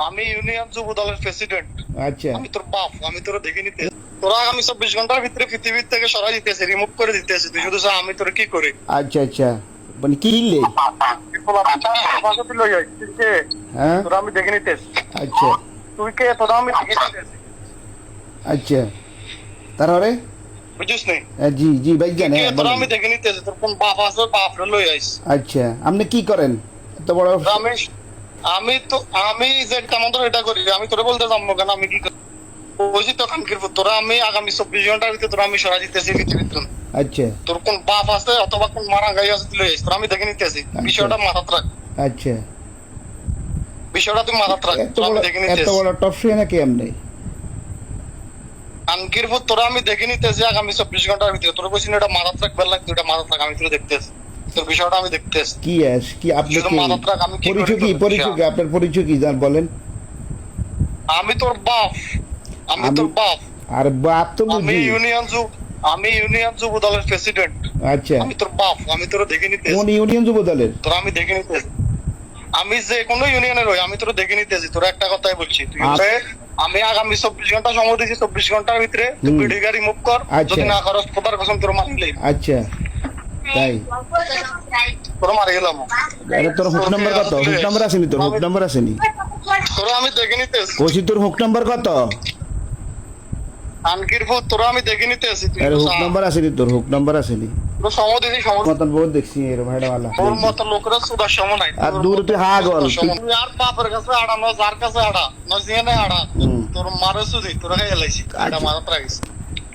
আমি ইউনিয়ন যুব দলের প্রেসিডেন্ট। আচ্ছা আমি তোর বাপ, আমি তোর দেখে নিতে। তোরা আগামী 24 ঘন্টার ভিতরে পৃথিবীর থেকে সরাই দিতেছে, রিমুভ করে দিতেছে। তুই শুধু চাস আমি তোর কি করি? আচ্ছা আচ্ছা মানে কি হিললে? হ্যাঁ তোরা আমি দেখে নিতেছি। আচ্ছা তুই কে? তোরা আমি দেখে নিতেছি, আচ্ছা তারপরে বুঝিস নি? জি জি ভাই জানে তোরা আমি দেখে নিতেছি। তোর কোন বাপ আছে? বাপ লই আইস। আচ্ছা আপনি কি করেন এত বড়? আমি যে কেমন তোর এটা করি, আমি তোরে বলতে যাবো কেন? আমি কি করি বুঝি তো কানকির পুত। তোরা আমি আগামী 24 ঘন্টার ভিতরে তোরা আমি সরা দিতেছি পৃথিবীর জন্য। আচ্ছা তোর কোন বাপ আছে অথবা কোন মারা গাই আছে তুই লই আইস। তোরা আমি দেখে নিতেছি। বিষয়টা মাথাত রাখ, আচ্ছা বিষয়টা তুই মাথাত রাখ। তোরা আমি দেখে এত নিতেছি। বড় টপ শুয়ে নাকি আপনি? কানকির পুত তোরা আমি দেখে নিতেছি আগামী 24 ঘন্টার ভিতরে। তোর কইছিস এটা মাথাত রাখবার লাগতো, এটা মাথাত রাখ। আমি তোরে দেখতেছি, তোর বিষয়টা আমি দেখতেছি। কি আপনি শুধু কি মাথাত রাখ। আমি কি করি পরিচয় কি তোর পরিচয় কি আপনার পরিচয় কি জান বলেন? আমি তোর বাপ, আমি তোর বাপ। আর বাপ তো আমি বুঝি। ইউনিয়ন যুব দলের প্রেসিডেন্ট। আচ্ছা আমি তোর বাপ, আমি তোর দেখে নিতেছি। কোন ইউনিয়ন যুব দলের? তোরা আমি দেখে নিতেছি। আমি যে কোনো ইউনিয়নের হই, আমি তোর দেখে নিতেছি। তোরা একটা কথাই বলছি, তুই আমি আগামী 24 ঘন্টা সময় দিয়েছি। 24 ঘন্টার ভিতরে তুই ভিডিও গাড়ি মুভ কর। আচ্ছা। যদি না করস খোদার কসম তোর মারিলে। আচ্ছা তাই তোর মারি গেলাম। আরে তোর হুক নাম্বার কত? হুক নাম্বার আসেনি তোর? হুক নাম্বার আসেনি? তোরা আমি দেখে নিতেছি। কইছি তোর হুক নাম্বার কত? আনকির ফুট তোরা আমি দেখে নিতেছি। তুই আরে হুক নাম্বার আসেনি তোর? হুক নাম্বার আসেনি? তোর সময় দিয়েছি, সময় মতন বহুত দেখছি এর ভাইডা वाला তোর মতো লোকেরা সুদার সময় নাই। আর দূর তুই হাগল তুই আর বাপের কাছে আড়া, যার কাছে আড়া নজিয়ে নাই আড়া। তোর মারে সুদি তোরা খাই এলাইছি। এটা মারাত রাখিস।